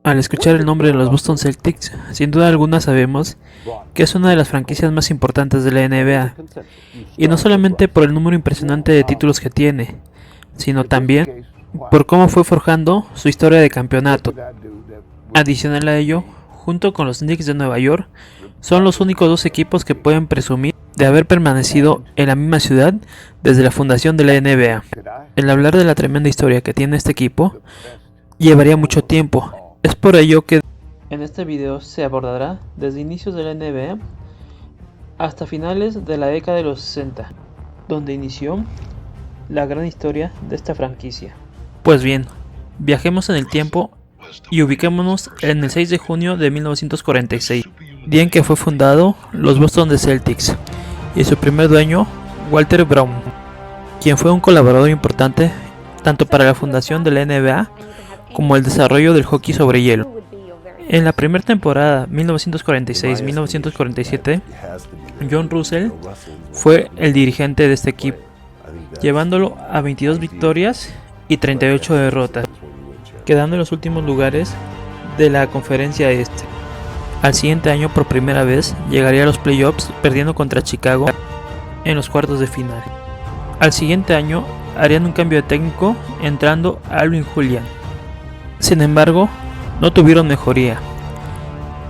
Al escuchar el nombre de los Boston Celtics, sin duda alguna sabemos que es una de las franquicias más importantes de la NBA, y no solamente por el número impresionante de títulos que tiene, sino también por cómo fue forjando su historia de campeonato. Adicional a ello, junto con los Knicks de Nueva York, son los únicos dos equipos que pueden presumir de haber permanecido en la misma ciudad desde la fundación de la NBA. El hablar de la tremenda historia que tiene este equipo llevaría mucho tiempo. Es por ello que en este video se abordará desde inicios de la NBA hasta finales de la década de los 60, donde inició la gran historia de esta franquicia. Pues bien, viajemos en el tiempo y ubiquémonos en el 6 de junio de 1946, día en que fue fundado los Boston Celtics, y su primer dueño, Walter Brown, quien fue un colaborador importante tanto para la fundación de la NBA como el desarrollo del hockey sobre hielo. En la primera temporada 1946-1947, John Russell fue el dirigente de este equipo, llevándolo a 22 victorias y 38 derrotas, quedando en los últimos lugares de la conferencia este. Al siguiente año, por primera vez, llegaría a los playoffs, perdiendo contra Chicago en los cuartos de final. Al siguiente año, harían un cambio de técnico, entrando Alvin Julian. Sin embargo, no tuvieron mejoría,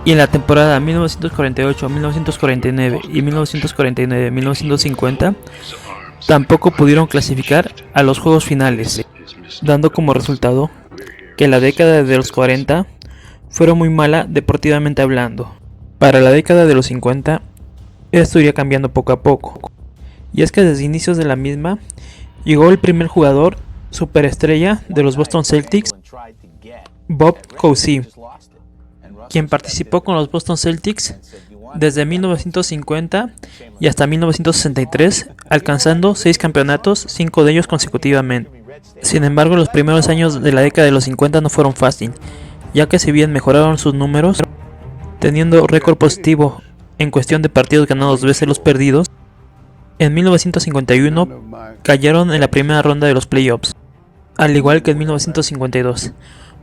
y en la temporada 1948-1949 y 1949-1950 tampoco pudieron clasificar a los juegos finales, dando como resultado que la década de los 40 fueron muy mala deportivamente hablando. Para la década de los 50, esto iría cambiando poco a poco, y es que desde inicios de la misma llegó el primer jugador superestrella de los Boston Celtics, Bob Cousy, quien participó con los Boston Celtics desde 1950 y hasta 1963, alcanzando 6 campeonatos, 5 de ellos consecutivamente. Sin embargo, los primeros años de la década de los 50 no fueron fáciles, ya que si bien mejoraron sus números, teniendo récord positivo en cuestión de partidos ganados veces los perdidos, en 1951 cayeron en la primera ronda de los playoffs, al igual que en 1952.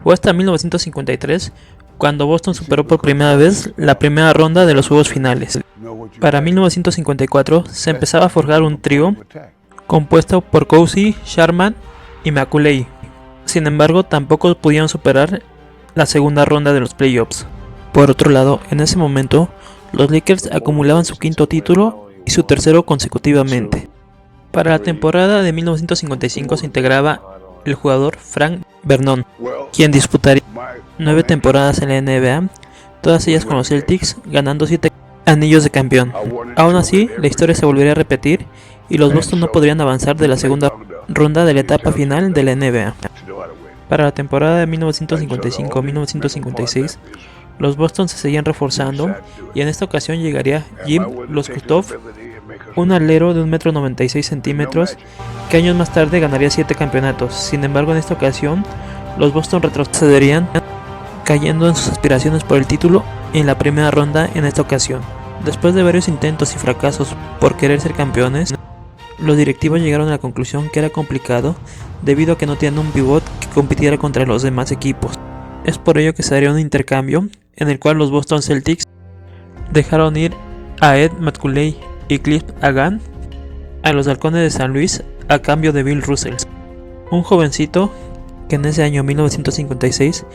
Fue hasta 1953 cuando Boston superó por primera vez la primera ronda de los juegos finales. Para 1954 se empezaba a forjar un trío compuesto por Cousy, Sharman y Macaulay. Sin embargo, tampoco pudieron superar la segunda ronda de los playoffs. Por otro lado, en ese momento, los Lakers acumulaban su quinto título y su tercero consecutivamente. Para la temporada de 1955 se integraba el jugador Frank Vernon, quien disputaría 9 temporadas en la NBA, todas ellas con los Celtics, ganando 7 anillos de campeón. Aún así, la historia se volvería a repetir y los Boston no podrían avanzar de la segunda ronda de la etapa final de la NBA. Para la temporada de 1955-1956, los Boston se seguían reforzando, y en esta ocasión llegaría Jim Loscutoff, un alero de 1,96 m, que años más tarde ganaría 7 campeonatos. Sin embargo, en esta ocasión, los Boston retrocederían, cayendo en sus aspiraciones por el título en la primera ronda en esta ocasión. Después de varios intentos y fracasos por querer ser campeones, los directivos llegaron a la conclusión que era complicado debido a que no tenían un pivot que compitiera contra los demás equipos. Es por ello que se haría un intercambio en el cual los Boston Celtics dejaron ir a Ed Macaulay y Cliff Hagan a los Halcones de San Luis a cambio de Bill Russell, un jovencito que en ese año 1956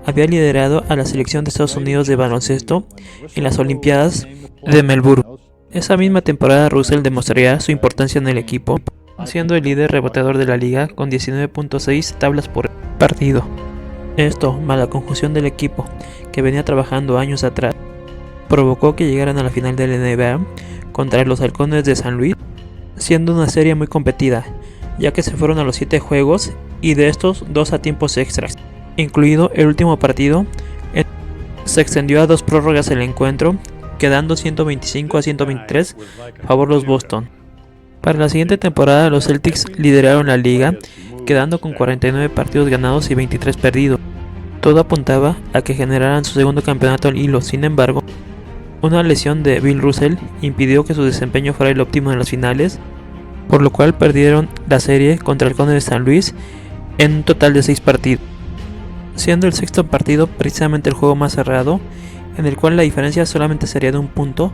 había liderado a la selección de Estados Unidos de baloncesto en las Olimpiadas de Melbourne. Esa misma temporada Russell demostraría su importancia en el equipo, siendo el líder reboteador de la liga con 19.6 tablas por partido. Esto, más la conjunción del equipo que venía trabajando años atrás, provocó que llegaran a la final de la NBA contra los Halcones de San Luis, siendo una serie muy competida, ya que se fueron a los 7 juegos y de estos 2 a tiempos extras, incluido el último partido. Se extendió a 2 prórrogas el encuentro, quedando 125-123 a favor los Boston. Para la siguiente temporada los Celtics lideraron la liga, quedando con 49 partidos ganados y 23 perdidos. Todo apuntaba a que generaran su segundo campeonato al hilo. Sin embargo, una lesión de Bill Russell impidió que su desempeño fuera el óptimo en las finales, por lo cual perdieron la serie contra el Halcones de San Luis en un total de 6 partidos. siendo el sexto partido precisamente el juego más cerrado, en el cual la diferencia solamente sería de un punto,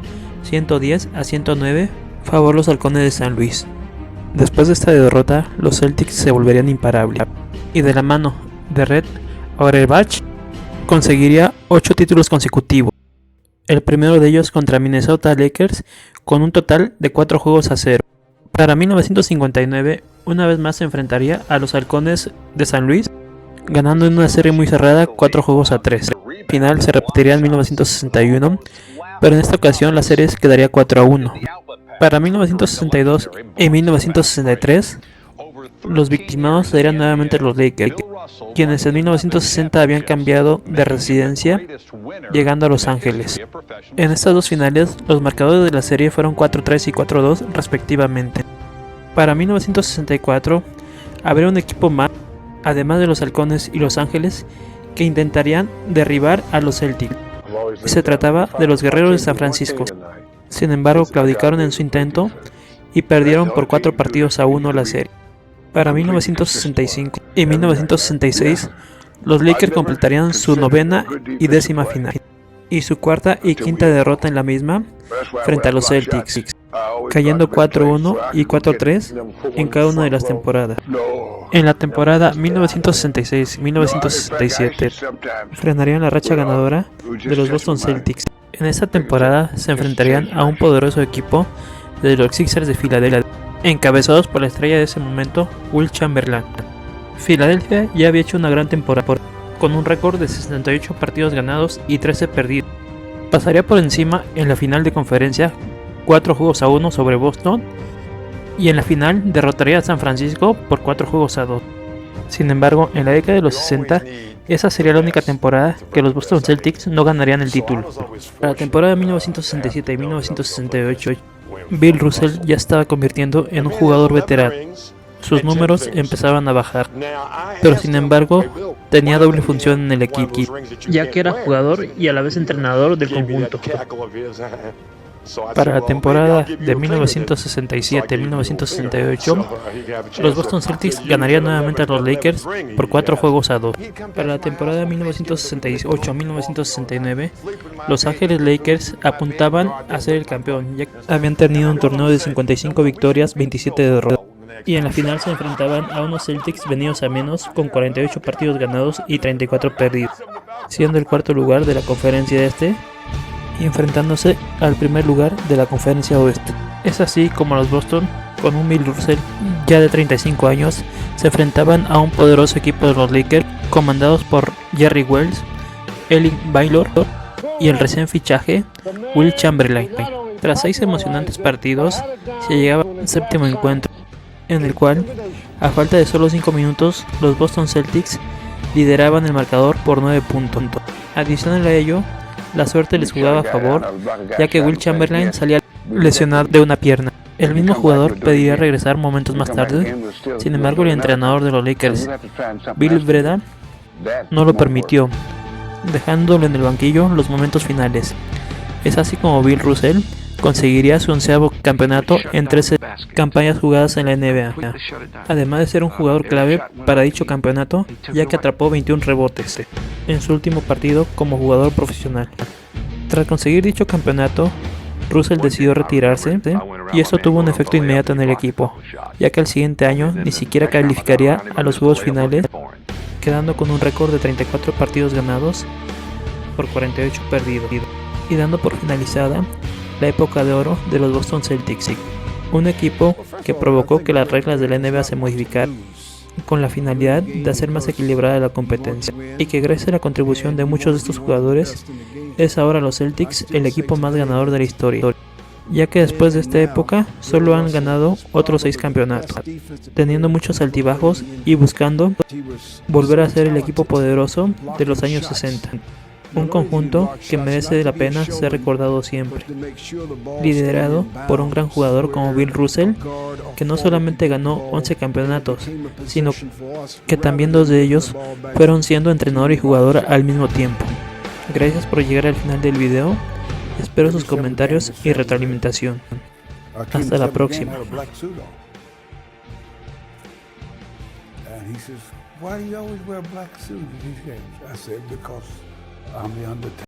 110-109, favor los halcones de San Luis. Después de esta derrota, los Celtics se volverían imparables, y de la mano de Red Auerbach conseguiría 8 títulos consecutivos, el primero de ellos contra Minnesota Lakers con un total de 4 juegos a 0. Para 1959, una vez más se enfrentaría a los halcones de San Luis, ganando en una serie muy cerrada 4 juegos a 3. El final se repetiría en 1961, pero en esta ocasión la serie quedaría 4-1. Para 1962 y 1963, los victimados serían nuevamente los Lakers, quienes en 1960 habían cambiado de residencia, llegando a Los Ángeles. En estas dos finales, los marcadores de la serie fueron 4-3 y 4-2 respectivamente. Para 1964, habría un equipo más, además de los halcones y Los Ángeles, que intentarían derribar a los Celtics. Se trataba de los guerreros de San Francisco. Sin embargo, claudicaron en su intento y perdieron por 4-1 la serie. Para 1965 y 1966, los Lakers completarían su novena y décima final, y su cuarta y quinta derrota en la misma frente a los Celtics, cayendo 4-1 y 4-3 en cada una de las temporadas. En la temporada 1966-1967 frenarían la racha ganadora de los Boston Celtics. En esta temporada se enfrentarían a un poderoso equipo de los Sixers de Filadelfia, encabezados por la estrella de ese momento, Wilt Chamberlain. Filadelfia ya había hecho una gran temporada, con un récord de 68 partidos ganados y 13 perdidos. Pasaría por encima en la final de conferencia 4-1 sobre Boston, y en la final derrotaría a San Francisco por 4-2. Sin embargo, en la década de los 60, esa sería la única temporada que los Boston Celtics no ganarían el título. Para la temporada de 1967 y 1968, Bill Russell ya estaba convirtiendo en un jugador veterano. Sus números empezaban a bajar, pero sin embargo tenía doble función en el equipo, ya que era jugador y a la vez entrenador del conjunto. Para la temporada de 1967-1968, los Boston Celtics ganarían nuevamente a los Lakers por 4-2. Para la temporada de 1968-1969, Los Ángeles Lakers apuntaban a ser el campeón, ya que habían tenido un torneo de 55 victorias, 27 derrotas. Y en la final se enfrentaban a unos Celtics venidos a menos, con 48 partidos ganados y 34 perdidos, siendo el cuarto lugar de la conferencia este y enfrentándose al primer lugar de la conferencia oeste. Es así como los Boston, con un Bill Russell ya de 35 años, se enfrentaban a un poderoso equipo de los Lakers comandados por Jerry Wells, Elgin Baylor y el recién fichaje Wilt Chamberlain. Tras 6 emocionantes partidos, se llegaba al séptimo encuentro, en el cual, a falta de solo 5 minutos, los Boston Celtics lideraban el marcador por 9 puntos. Adicional a ello, la suerte les jugaba a favor, ya que Wilt Chamberlain salía lesionado de una pierna. El mismo jugador pediría regresar momentos más tarde, sin embargo el entrenador de los Lakers, Bill Breda, no lo permitió, dejándolo en el banquillo los momentos finales. Es así como Bill Russell conseguiría su 11º campeonato en 13 campañas jugadas en la NBA, además de ser un jugador clave para dicho campeonato, ya que atrapó 21 rebotes en su último partido como jugador profesional. Tras conseguir dicho campeonato, Russell decidió retirarse, y esto tuvo un efecto inmediato en el equipo, ya que el siguiente año ni siquiera calificaría a los juegos finales, quedando con un récord de 34 partidos ganados por 48 perdidos, y dando por finalizada la época de oro de los Boston Celtics, un equipo que provocó que las reglas de la NBA se modificaran con la finalidad de hacer más equilibrada la competencia, y que gracias a la contribución de muchos de estos jugadores es ahora los Celtics el equipo más ganador de la historia, ya que después de esta época solo han ganado otros 6 campeonatos, teniendo muchos altibajos y buscando volver a ser el equipo poderoso de los años 60. Un conjunto que merece la pena ser recordado siempre, liderado por un gran jugador como Bill Russell, que no solamente ganó 11 campeonatos, sino que también 2 de ellos fueron siendo entrenador y jugador al mismo tiempo. Gracias por llegar al final del video, espero sus comentarios y retroalimentación. Hasta la próxima. Why do you always wear a black suit in these games? I said, because I'm the Undertaker.